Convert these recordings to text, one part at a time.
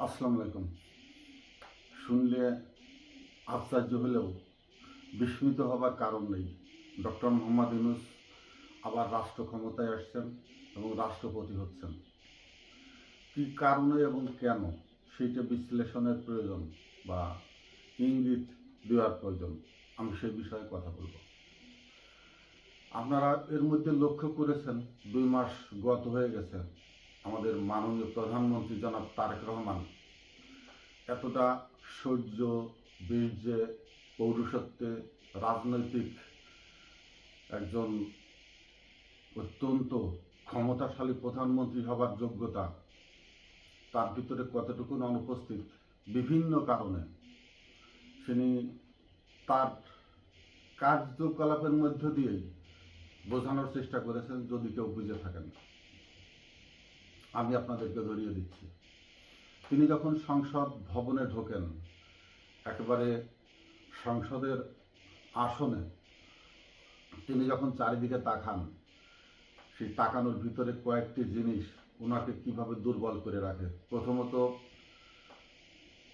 আসসালামু আলাইকুম। শুনলে আশ্চর্য হলেও বিস্মিত হবার কারণ নেই। ডক্টর মোহাম্মদ ইউনূস আবার রাষ্ট্র ক্ষমতায় আসছেন এবং রাষ্ট্রপতি হচ্ছেন। কী কারণে এবং কেন সেইটা বিশ্লেষণের প্রয়োজন বা ইঙ্গিত দেওয়ার প্রয়োজন, আমি সেই বিষয়ে কথা বলব। আপনারা এর মধ্যে লক্ষ্য করেছেন 2 মাস গত হয়ে গেছে, আমাদের মাননীয় প্রধানমন্ত্রী জনাব তারেক রহমান এতটা শৌর্য, বীর্যে, পৌরুষত্বে, রাজনৈতিক একজন অত্যন্ত ক্ষমতাশালী প্রধানমন্ত্রী হবার যোগ্যতা তার ভিতরে কতটুকু অনুপস্থিত বিভিন্ন কারণে তিনি তার কার্যকলাপের মধ্য দিয়েই বোঝানোর চেষ্টা করেছেন, যদি কেউ বুঝে থাকেন। আমি আপনাদেরকে ধরিয়ে দিচ্ছি। তিনি যখন সংসদ ভবনে ঢোকেন, একেবারে সংসদের আসনে তিনি যখন চারিদিকে তাকান, সেই তাকানোর ভিতরে কয়েকটি জিনিস ওনাকে কিভাবে দুর্বল করে রাখে। প্রথমত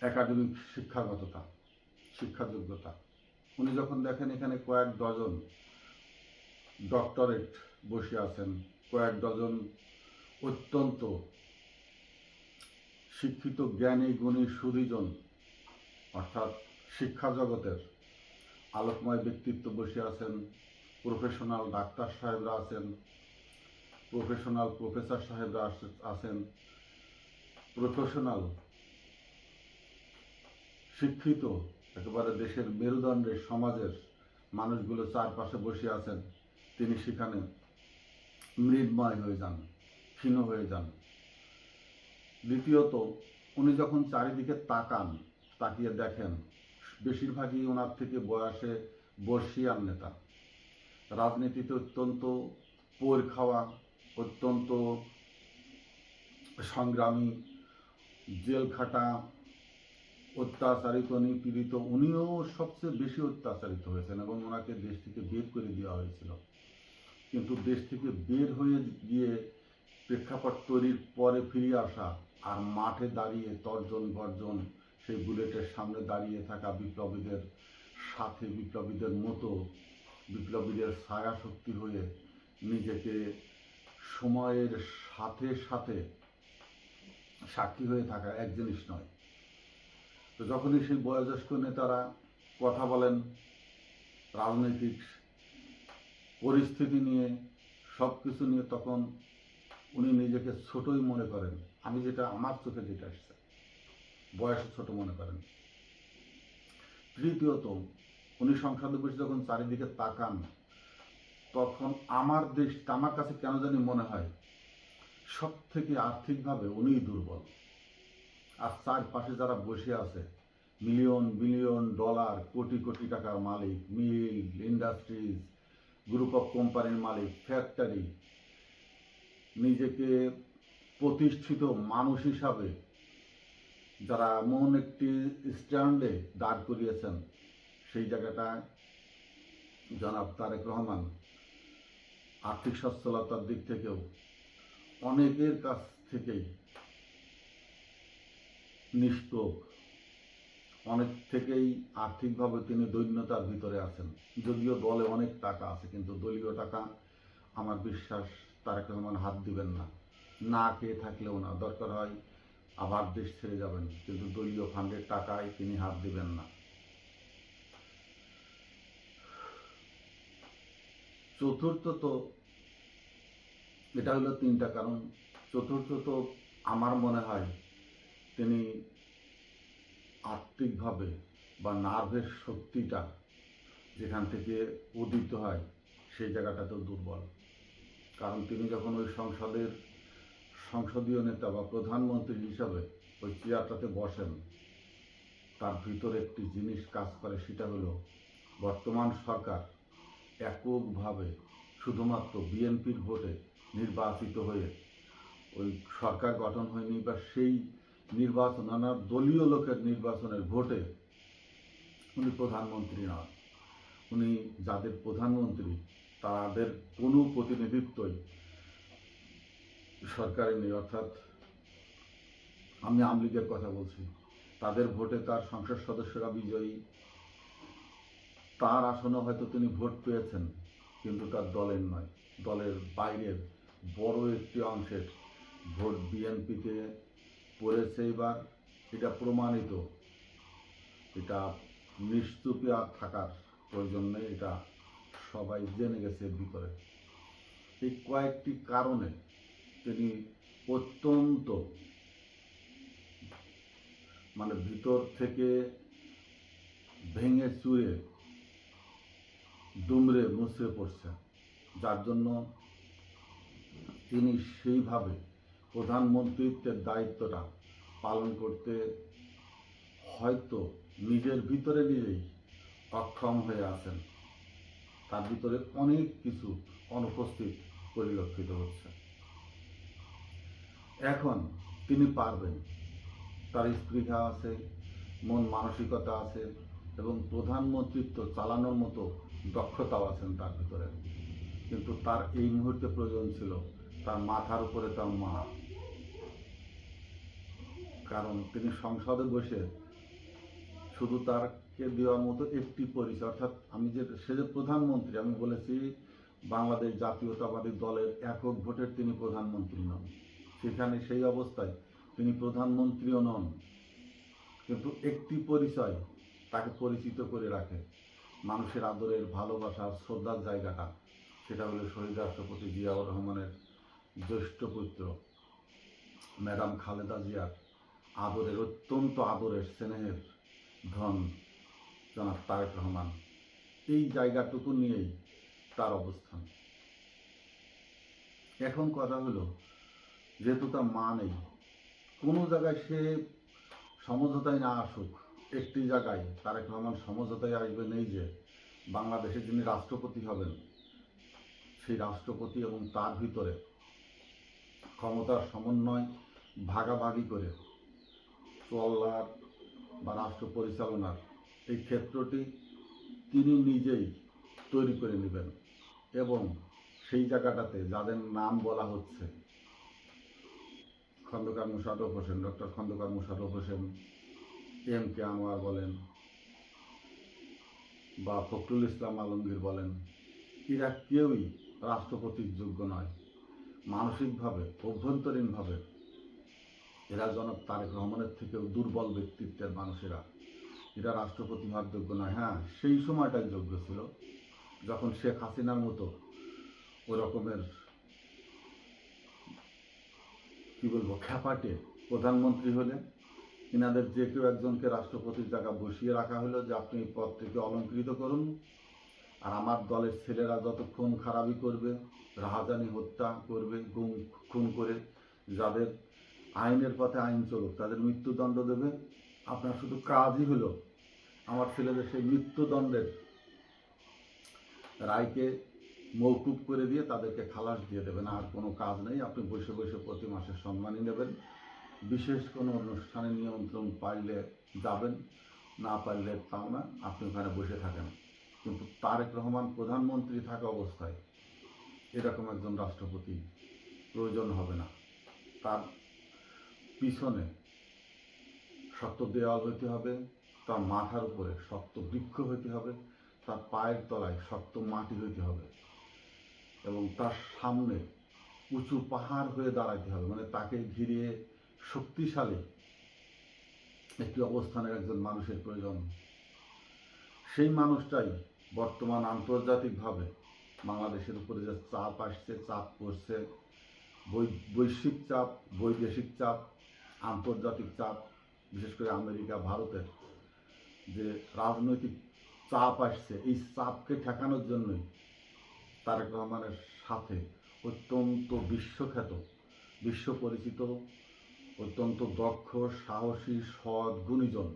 একাডেমিক শিক্ষাগততা, শিক্ষাযোগ্যতা। উনি যখন দেখেন এখানে কয়েক ডজন ডক্টরেট বসে আছেন, কয়েক ডজন অত্যন্ত শিক্ষিত জ্ঞানী গুণী সুধীজন, অর্থাৎ শিক্ষা জগতের আলোকময় ব্যক্তিত্ব বসে আছেন, প্রফেশনাল ডাক্তার সাহেবরা আছেন, প্রফেশনাল প্রফেসর সাহেবরা আছেন, প্রফেশনাল শিক্ষিত একেবারে দেশের মেরুদণ্ডের সমাজের মানুষগুলো চারপাশে বসে আছেন। তিনি সেখানে মৃন্ময় হয়ে যান, ক্ষীণ হয়ে যান। দ্বিতীয়ত, উনি যখন চারিদিকে তাকান, তাকিয়ে দেখেন বেশিরভাগই ওনার থেকে বয়সে বর্ষীয়ান নেতা, রাজনীতিতে অত্যন্ত পোর খাওয়া, অত্যন্ত সংগ্রামী, জেল খাটা, অত্যাচারিত, নিপীড়িত। উনিও সবচেয়ে বেশি অত্যাচারিত হয়েছেন এবং ওনাকে দেশ থেকে বের করে দেওয়া হয়েছিল। কিন্তু দেশ থেকে বের হয়ে গিয়ে প্রেক্ষাপট তৈরির পরে ফিরে আসা আর মাঠে দাঁড়িয়ে তর্জন গর্জন, সেই বুলেটের সামনে দাঁড়িয়ে থাকা বিপ্লবীদের সাথে, বিপ্লবীদের মতো, বিপ্লবীদের ছায়া শক্তি হয়ে নিজেকে সময়ের সাথে সাথে সাক্ষী হয়ে থাকা এক জিনিস নয়। তো যখনই সেই বয়োজ্যেষ্ঠ নেতারা কথা বলেন রাজনৈতিক পরিস্থিতি নিয়ে, সব কিছু নিয়ে, তখন উনি নিজেকে ছোটই মনে করেন। আমি যেটা, আমার চোখে যেটা আসছে, বয়সে ছোট মনে করেন। তৃতীয়ত, উনি সংসদে বসে যখন চারিদিকে তাকান, তখন আমার কাছে কেন জানি মনে হয় সব থেকে আর্থিকভাবে উনিই দুর্বল। আর চারপাশে যারা বসে আছে million billion dollar, crore crore টাকার মালিক, মিল, ইন্ডাস্ট্রিজ, গ্রুপ অফ কোম্পানির মালিক, ফ্যাক্টরি, নিজেকে প্রতিষ্ঠিত মানুষ হিসাবে যারা এমন একটি স্ট্যান্ডে দাঁড় করিয়েছেন, সেই জায়গাটায় জনাব তারেক রহমান আর্থিক সচ্ছলতার দিক থেকেও অনেকের কাছ থেকেই নিষ্প্রভ, অনেক থেকেই আর্থিকভাবে তিনি দৈন্যতার ভিতরে আছেন। যদিও দলে অনেক টাকা আছে, কিন্তু দলীয় টাকা আমার বিশ্বাস তারেক রহমান হাত দিবেন না। না খেয়ে থাকলেও না, দরকার হয় আবার দেশ ছেড়ে যাবেন, কিন্তু দলীয় ফান্ডের টাকায় তিনি হাত দিবেন না। চতুর্থত, এটা হলো 3টা কারণ। চতুর্থত, আমার মনে হয় তিনি আর্থিকভাবে বা নার্ভের শক্তিটা যেখান থেকে উদিত হয় সেই জায়গাটাতেও দুর্বল। কারণ তিনি যখন ওই সংসদীয় নেতা বা প্রধানমন্ত্রী হিসাবে ওই চেয়ারটাতে বসেন, তার ভিতরে একটি জিনিস কাজ করে, সেটা হলো বর্তমান সরকার এককভাবে শুধুমাত্র বিএনপির ভোটে নির্বাচিত হয়ে ওই সরকার গঠন হয়নি, বা সেই নির্বাচন, নানা দলীয় লোকের নির্বাচনের ভোটে উনি প্রধানমন্ত্রী নন। উনি যাদের প্রধানমন্ত্রী তাদের কোনো প্রতিনিধিত্বই সরকারে নেই। অর্থাৎ আমি আওয়ামী লীগের কথা বলছি, তাদের ভোটে তার সংসদ সদস্যরা বিজয়ী, তার আসনে হয়তো তিনি ভোট পেয়েছেন, কিন্তু তার দলের নয়, দলের বাইরের বড় একটি অংশের ভোট বিএনপিতে পড়েছে। এবার এটা প্রমাণিত, এটা নিশ্চুপে আর থাকার প্রয়োজন নেই, এটা সবাই জেনে গেছে ভিতরে। এই কয়েকটি কারণে তিনি অত্যন্ত ভিতর থেকে ভেঙে চুরে দুমড়ে মুচড়ে পড়ছে, যার জন্য তিনি সেইভাবে প্রধানমন্ত্রীত্বের দায়িত্বটা পালন করতে হয়তো নিজের ভিতরে নিজেই অক্ষম হয়ে আছেন। তার ভিতরে অনেক কিছু অনুপস্থিত পরিলক্ষিত হচ্ছে। এখন তিনি পারবেন, তার স্পৃহা আছে, মন মানসিকতা আছে এবং প্রধানমন্ত্রিত্ব চালানোর মতো দক্ষতাও আছেন তার ভিতরে। কিন্তু তার এই মুহূর্তে প্রয়োজন ছিল তার মাথার উপরে তার মা, কারণ তিনি সংসদে বসে শুধু তারকে দেওয়ার মতো একটি পরিচয়, অর্থাৎ সে যে প্রধানমন্ত্রী, আমি বলেছি বাংলাদেশ জাতীয়তাবাদী দলের একক ভোটের তিনি প্রধানমন্ত্রী নন, সেখানে সেই অবস্থায় তিনি প্রধানমন্ত্রীও নন, কিন্তু একটি পরিচয় তাকে পরিচিত করে রাখে, মানুষের আদরের, ভালোবাসার, শ্রদ্ধার জায়গাটা, সেটা হলো শহীদ রাষ্ট্রপতি জিয়াউর রহমানের জ্যেষ্ঠ পুত্র ম্যাডাম খালেদা জিয়ার আদরের, অত্যন্ত আদরের, স্নেহের ধন জনাব তারেক রহমান। এই জায়গাটুকু নিয়েই তার অবস্থান। এখন কথা হলো, যেহেতু তার মা নেই, কোনো জায়গায় সে সমঝোতায় না আসুক, একটি জায়গায় তারেক রহমান সমঝোতায় আসবেন, এই যে বাংলাদেশে যিনি রাষ্ট্রপতি হবেন, সেই রাষ্ট্রপতি এবং তার ভিতরে ক্ষমতার সমন্বয় ভাগাভাগি করে চলার বা রাষ্ট্র পরিচালনার এই ক্ষেত্রটি তিনি নিজেই তৈরি করে নেবেন। এবং সেই জায়গাটাতে যাদের নাম বলা হচ্ছে, খন্দকার মোশাররফ হোসেন, ডক্টর খন্দকার মোশাররফ হোসেন, এম.কে. আনোয়ার বলেন বা ফখরুল ইসলাম আলমগীর বলেন, এরা কেউই রাষ্ট্রপতির যোগ্য নয়। মানসিকভাবে, অভ্যন্তরীণভাবে এরা জনাব তারেক রহমানের থেকেও দুর্বল ব্যক্তিত্বের মানুষেরা, এরা রাষ্ট্রপতি হওয়ার যোগ্য নয়। হ্যাঁ, সেই সময়টাই যোগ্য ছিল যখন শেখ হাসিনার মতো ওই রকমের খ্যাপাটে প্রধানমন্ত্রী হলেন, এনাদের যে কেউ একজনকে রাষ্ট্রপতির জায়গা বসিয়ে রাখা হলো যে আপনি এই পদটিকে অলঙ্কৃত করুন, আর আমার দলের ছেলেরা যত খুন খারাপি করবে, রাহাজানি হত্যা করবে, খুন করে যাদের আইনের পথে আইন চলুক, তাদের মৃত্যুদণ্ড দেবে, আপনার শুধু কাজই হলো আমার ছেলেদের সেই মৃত্যুদণ্ডের রায়কে মৌকুব করে দিয়ে তাদেরকে খালাস দিয়ে দেবেন, আর কোনো কাজ নেই, আপনি বসে বসে প্রতি মাসে সম্মানী নেবেন, বিশেষ কোনো অনুষ্ঠানে নিয়ন্ত্রণ পাইলে যাবেন, না পারলে তাও না, আপনি ওখানে বসে থাকেন। কিন্তু তারেক রহমান প্রধানমন্ত্রী থাকা অবস্থায় এরকম একজন রাষ্ট্রপতি প্রয়োজন হবে না। তার পিছনে শক্ত দেওয়াল হইতে হবে, তার মাথার উপরে শক্ত বৃক্ষ হইতে হবে, তার পায়ের তলায় শক্ত মাটি হইতে হবে এবং তার সামনে উঁচু পাহাড় হয়ে দাঁড়াইতে হবে, তাকে ঘিরে শক্তিশালী একটি অবস্থানের একজন মানুষের প্রয়োজন। সেই মানুষটাই বর্তমান আন্তর্জাতিকভাবে বাংলাদেশের উপরে যে চাপ আসছে, চাপ পড়ছে, বৈশ্বিক চাপ, বৈদেশিক চাপ, আন্তর্জাতিক চাপ, বিশেষ করে আমেরিকা, ভারতের যে রাজনৈতিক চাপ আসছে, এই চাপকে ঠেকানোর জন্যই তারেক রহমানের সাথে অত্যন্ত বিশ্বখ্যাত, বিশ্ব পরিচিত, অত্যন্ত দক্ষ, সাহসী, সৎ, গুণীজন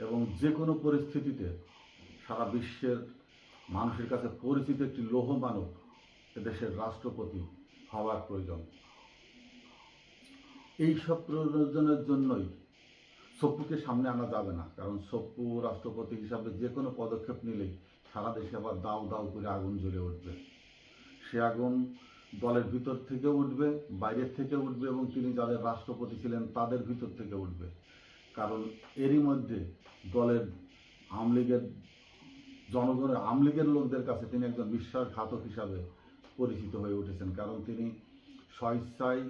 এবং যে কোনো পরিস্থিতিতে সারা বিশ্বের মানুষের কাছে পরিচিত একটি লৌহ মানব এদেশের রাষ্ট্রপতি হওয়ার প্রয়োজন। এই সব প্রয়োজনের জন্যই সপ্পুকে সামনে আনা যাবে না, কারণ সপ্পু রাষ্ট্রপতি হিসাবে যে কোনো পদক্ষেপ নিলেই সারা দেশে আবার দাউ দাউ করে আগুন জ্বলে উঠবে। সে আগুন দলের ভিতর থেকে উঠবে, বাইরের থেকে উঠবে, এবং তিনি যাদের রাষ্ট্রপতি ছিলেন তাদের ভিতর থেকে উঠবে। কারণ এরই মধ্যে দলের আওয়ামী লীগের আওয়ামী লীগের লোকদের কাছে তিনি একজন বিশ্বাসঘাতক হিসাবে পরিচিত হয়ে উঠেছেন। কারণ তিনি স্বেচ্ছায়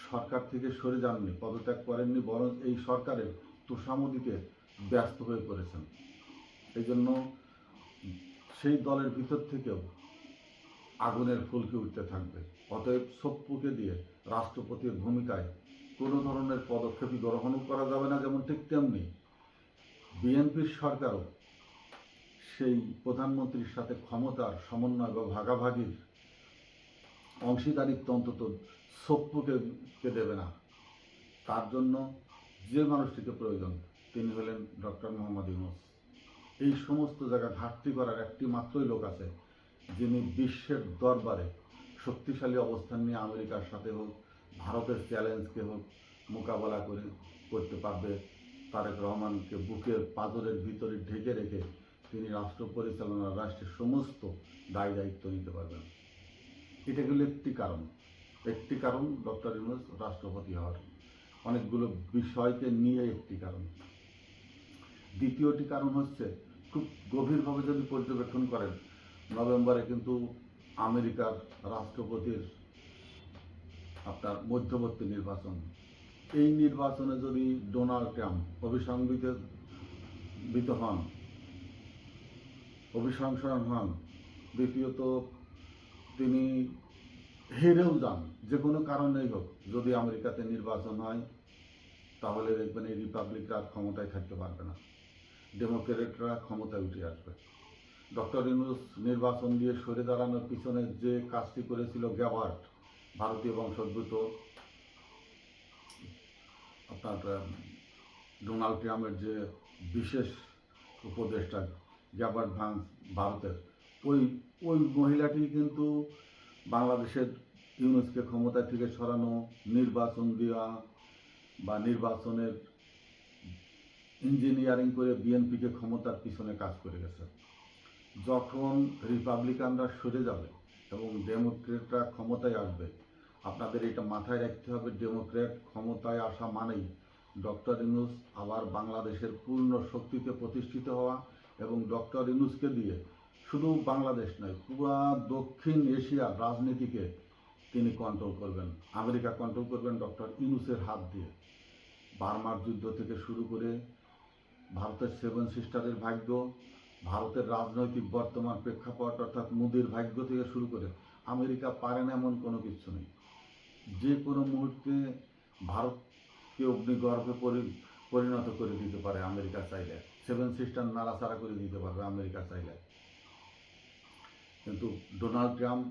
সরকার থেকে সরে যাননি, পদত্যাগ করেননি, বরং এই সরকারের তোষামোদীতে ব্যস্ত হয়ে পড়েছেন। এই জন্য সেই দলের ভিতর থেকেও আগুনের ফুলকি উঠতে থাকবে। অতএব সপ্পুকে দিয়ে রাষ্ট্রপতির ভূমিকায় কোনো ধরনের পদক্ষেপই গ্রহণ করা যাবে না। যেমন ঠিক তেমনি বিএনপির সরকারও সেই প্রধানমন্ত্রীর সাথে ক্ষমতার সমন্বয় বা ভাগাভাগির অংশীদারিত্ব অন্তত সপ্পুকে দেবে না। তার জন্য যে মানুষটিকে প্রয়োজন তিনি হলেন ডক্টর মোহাম্মদ ইউনূস। এই সমস্ত জায়গা ঘাটতি করার একটি মাত্রই লোক আছে, যিনি বিশ্বের দরবারে শক্তিশালী অবস্থান নিয়ে আমেরিকার সাথে হোক, ভারতের চ্যালেঞ্জকে হোক মোকাবেলা করতে পারবে। তারেক রহমানকে বুকের পাঁজরের ভিতরে ঢেকে রেখে তিনি রাষ্ট্র পরিচালনার রাষ্ট্রের সমস্ত দায় দায়িত্ব নিতে পারবেন। এটা হলো একটি কারণ ডক্টর ইউনূস রাষ্ট্রপতি হওয়ার। অনেকগুলো বিষয়কে নিয়ে একটি কারণ। দ্বিতীয়টি কারণ হচ্ছে, খুব গভীরভাবে যদি পর্যবেক্ষণ করেন, নভেম্বরে কিন্তু আমেরিকার রাষ্ট্রপতির আপনার মধ্যবর্তী নির্বাচন। এই নির্বাচনে যদি ডোনাল্ড ট্রাম্প অভিশংসন হন, দ্বিতীয়ত তিনি হেরেও যান, যে কোনো কারণেই হোক, যদি আমেরিকাতে নির্বাচন হয় তাহলে দেখবেন এই রিপাবলিকরা ক্ষমতায় থাকতে পারবে না, ডেমোক্রেটরা ক্ষমতায় উঠে আসবে। ডক্টর ইউনূস নির্বাচন দিয়ে সরে দাঁড়ানোর পিছনে যে কাজটি করেছিল গ্যাবার্ড, ভারতীয় বংশোদ্ভূত আপনার ডোনাল্ড ট্রাম্পের যে বিশেষ উপদেষ্টা গ্যাবার্ড ভান্স ভারতের, ওই মহিলাটি কিন্তু বাংলাদেশের ইউনূসকে ক্ষমতা থেকে সরানো, নির্বাচন দেওয়া বা নির্বাচনের ইঞ্জিনিয়ারিং করে বিএনপিকে ক্ষমতার পিছনে কাজ করে গেছে। যখন রিপাবলিকানরা সরে যাবে এবং ডেমোক্রেটরা ক্ষমতায় আসবে, আপনাদের এটা মাথায় রাখতে হবে, ডেমোক্রেট ক্ষমতায় আসা মানেই ডক্টর ইউনূস আবার বাংলাদেশের পূর্ণ শক্তিতে প্রতিষ্ঠিত হওয়া, এবং ডক্টর ইউনূসকে দিয়ে শুধু বাংলাদেশ নয়, পুরো দক্ষিণ এশিয়ার রাজনীতিকে তিনি কন্ট্রোল করবেন। আমেরিকা কন্ট্রোল করবেন ডক্টর ইউনূসের হাত দিয়ে। বার্মার যুদ্ধ থেকে শুরু করে ভারতের 7 সিস্টারের ভাগ্য, ভারতের রাজনৈতিক বর্তমান প্রেক্ষাপট অর্থাৎ মোদির ভাগ্য থেকে শুরু করে আমেরিকা পারে না এমন কোনো কিছু নেই। যে কোনো মুহূর্তে ভারতকে অগ্নিগর্ভে পরিণত করে দিতে পারে আমেরিকা চাইলে। 7 সিস্টার নাড়াচাড়া করে দিতে পারবে আমেরিকা চাইলে। কিন্তু ডোনাল্ড ট্রাম্প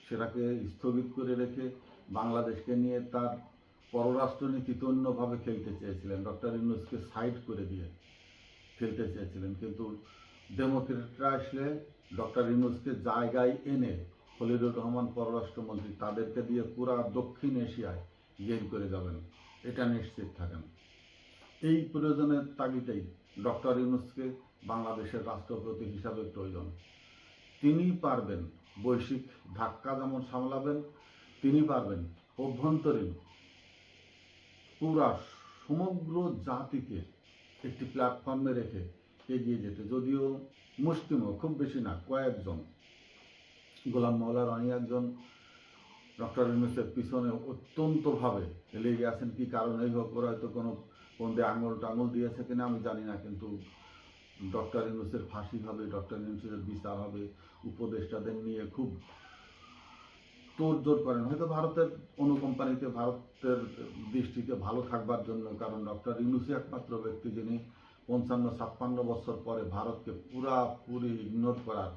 সেটাকে স্থগিত করে রেখে বাংলাদেশকে নিয়ে তার পররাষ্ট্রনীতি অন্যভাবে খেলতে চেয়েছিলেন, ডক্টর ইউনূসকে সাইড করে দিয়ে খেলতে চেয়েছিলেন। কিন্তু ডেমোক্রেটরা আসলে ডক্টর ইউনূসকে জায়গায় এনে খলিলুর রহমান পররাষ্ট্রমন্ত্রী তাদেরকে দিয়ে পুরা দক্ষিণ এশিয়ায় গেইন করে যাবেন, এটা নিশ্চিত থাকেন। এই প্রয়োজনের তাগিদেই ডক্টর ইউনূসকে বাংলাদেশের রাষ্ট্রপতি হিসাবে প্রয়োজন। তিনি পারবেন বৈশ্বিক ধাক্কা যেমন সামলাবেন, তিনি পারবেন অভ্যন্তরীণ পুরা সমগ্র জাতিকে একটি প্ল্যাটফর্মে রেখে এগিয়ে যেতে। যদিও মুষ্টিমেয়, খুব বেশি না, কয়েকজন, গোলাম মওলা রনি একজন ডক্টর ইউনূসের পিছনে অত্যন্তভাবে লেগে আছেন। কি কারণেই হোক, ওরা হয়তো কোনো দিয়ে আঙুল দিয়েছে কিনা আমি জানি না, কিন্তু ডক্টর ইউনূসের ফাঁসি হবে, ডক্টর ইউনূসের বিচার হবে, উপদেষ্টাদের নিয়ে খুব তোড়জোড় করেন, হয়তো ভারতের অনুকম্পানিতে, ভারতের দৃষ্টিতে ভালো থাকবার জন্য। কারণ ডক্টর ইউনূসই একমাত্র ব্যক্তি যিনি 55-56 বছর পরে ভারতকে পুরাপুরি ইগনোর করার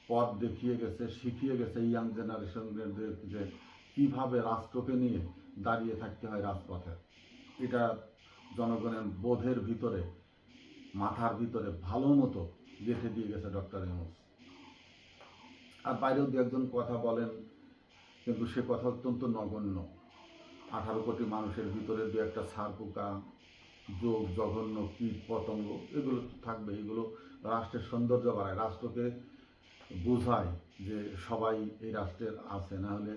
পথ দেখিয়ে গেছে, শিখিয়ে গেছে ইয়াং জেনারেশনদের যে কীভাবে রাষ্ট্রকে নিয়ে দাঁড়িয়ে থাকতে হয় রাজপথে। এটা জনগণের বোধের ভিতরে, মাথার ভিতরে ভালো মতো গেঁথে দিয়ে গেছে ডক্টর ইউনূস। আর বাইরেও দু একজন কথা বলেন, কিন্তু সে কথা অত্যন্ত নগণ্য। 18 কোটি মানুষের ভিতরে দু একটা ছারপোকা, যোগ, জঘন্য কীট পতঙ্গ, এগুলো থাকবে। এগুলো রাষ্ট্রের সৌন্দর্য বাড়ায়, রাষ্ট্রকে বোঝায় যে সবাই এই রাষ্ট্রের আছে, না হলে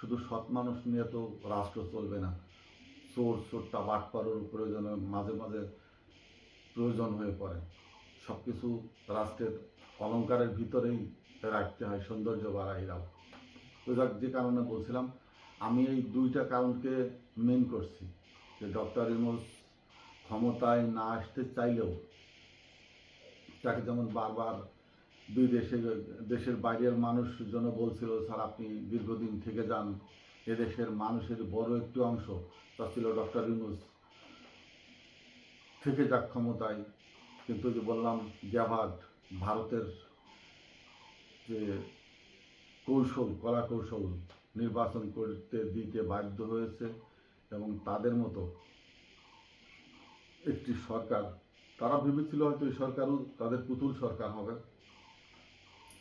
শুধু সৎ মানুষ নিয়ে তো রাষ্ট্র চলবে না। চোর চোরটা বাটপাড়ার প্রয়োজনে মাঝে মাঝে প্রয়োজন হয়ে পড়ে। সব কিছু রাষ্ট্রের অলংকারের ভিতরেই রাখতে হয়, সৌন্দর্য বাড়াইরাও। তো যাক, যে কারণে বলছিলাম, আমি এই দুইটা কারণকে মেন করছি যে ডক্টর ইউনূস ক্ষমতায় না আসতে চাইলেও তাকে যেমন বারবার দেশের বাইরের মানুষজন বলছিল, স্যার আপনি দীর্ঘদিন থেকে যান, এদেশের মানুষের বড় একটি অংশ চাচ্ছিল ডক্টর ইউনূস থেকে যাক ক্ষমতায়। কিন্তু যে বললাম, গ্যাভার্ড ভারতের যে কলা কৌশল নির্বাচন করতে দিতে বাধ্য হয়েছে, এবং তাদের মতো একটি সরকার, তারা ভেবেছিল হয়তো এই সরকারও তাদের পুতুল সরকার হবে,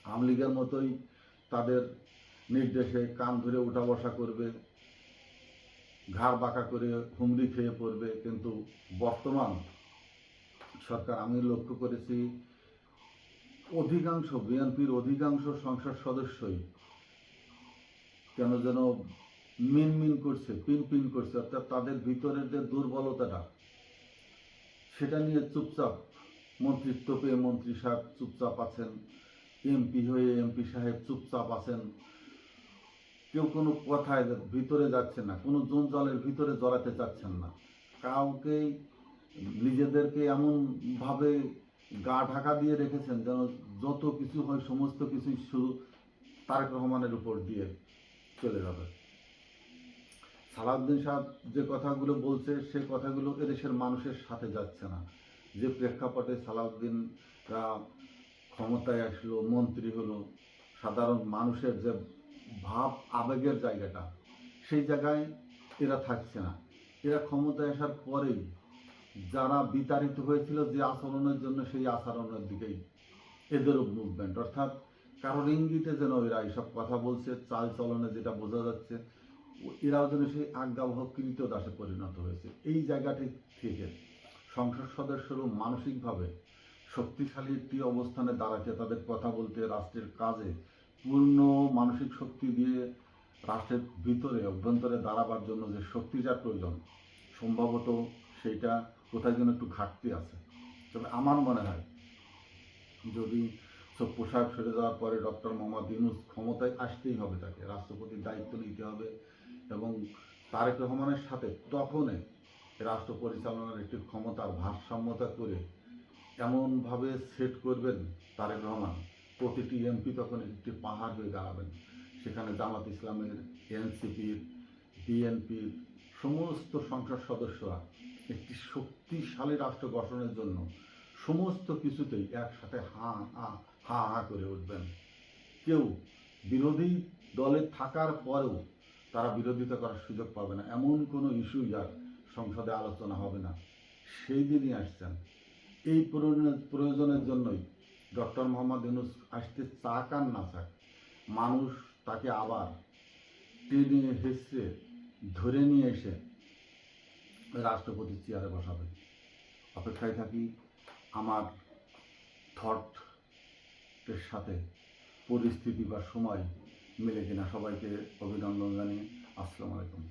আওয়ামী লীগের মতোই তাদের নির্দেশে কান ধরে উঠা বসা করবে, ঘাড় বাঁকা করে হুমড়ি খেয়ে পড়বে। কিন্তু বর্তমান সরকার, আমি লক্ষ্য করেছি, বিএনপির অধিকাংশ সংসদ সদস্যই কেন যেন মিনমিন করছে, পিন করছে, অর্থাৎ তাদের ভিতরের যে দুর্বলতাটা সেটা নিয়ে চুপচাপ, মন্ত্রিত্ব পেয়ে মন্ত্রী সাহেব চুপচাপ আছেন, এমপি হয়ে এমপি সাহেব চুপচাপ আছেন, কেউ কোনো কথায় ভিতরে যাচ্ছে না, কোনো জঞ্জালের ভিতরে জড়াতে চাচ্ছেন না, কাউকেই নিজেদেরকে এমনভাবে গা ঢাকা দিয়ে রেখেছেন যেন যত কিছু হয় সমস্ত কিছুই শুধু তারেক রহমানের উপর দিয়ে চলে যাবে। সালাউদ্দিন সাহেব যে কথাগুলো বলছে সে কথাগুলো এদেশের মানুষের সাথে যাচ্ছে না। যে প্রেক্ষাপটে সালাউদ্দিনরা ক্ষমতায় আসলো, মন্ত্রী হলো, সাধারণ মানুষের যে ভাব আবেগের জায়গাটা, সেই জায়গায় এরা থাকছে না। এরা ক্ষমতায় আসার পরেই যারা বিতাড়িত হয়েছিল যে আচরণের জন্য, সেই আচরণের দিকেই এদেরও মুভমেন্ট, অর্থাৎ কারোর ইঙ্গিতে যেন এরা এইসব কথা বলছে, চাল চলনে যেটা বোঝা যাচ্ছে, এরাও যেন সেই আজ্ঞাবহ কৃতদাসে পরিণত হয়েছে। এই জায়গাটি থেকে সংসদ সদস্যরও মানসিকভাবে শক্তিশালী একটি অবস্থানে দাঁড়াতে, তাদের কথা বলতে, রাষ্ট্রের কাজে পূর্ণ মানসিক শক্তি দিয়ে রাষ্ট্রের ভিতরে অভ্যন্তরে দাঁড়াবার জন্য যে শক্তিটার প্রয়োজন, সম্ভবত সেইটা কোথায় যেন একটু ঘাটতি আছে। তবে আমার মনে হয়, যদি সব পোশাক সরে যাওয়ার পরে ডক্টর মোহাম্মদ ইউনূস ক্ষমতায় আসতেই হবে, তাকে রাষ্ট্রপতির দায়িত্ব নিতে হবে, এবং তারেক রহমানের সাথে তখনই রাষ্ট্র পরিচালনার একটি ক্ষমতার ভারসাম্যতা করে এমনভাবে সেট করবেন তারেক রহমান, প্রতিটি এমপি তখন একটি পাহাড় হয়ে দাঁড়াবেন। সেখানে জামাত ইসলামের, এনসিপির, বিএনপির সমস্ত সংসদ সদস্যরা একটি শক্তিশালী রাষ্ট্র গঠনের জন্য সমস্ত কিছুতেই একসাথে হা হা করে উঠবেন। কেউ বিরোধী দলে থাকার পরেও তারা বিরোধিতা করার সুযোগ পাবে না, এমন কোনো ইস্যুই আর সংসদে আলোচনা হবে না। সেই দিনই আসছেন। এই প্রয়োজনের জন্যই ডক্টর মোহাম্মদ ইউনূস আসতে চাক আর না চাক, মানুষ তাকে আবার টেনে হেসড়ে ধরে নিয়ে এসে রাষ্ট্রপতির চেয়ারে বসাবে। অপেক্ষায় থাকি আমার থটের সাথে পরিস্থিতি বা সময় মিলে কিনা। সবাইকে অভিনন্দন জানিয়ে আসসালামু আলাইকুম।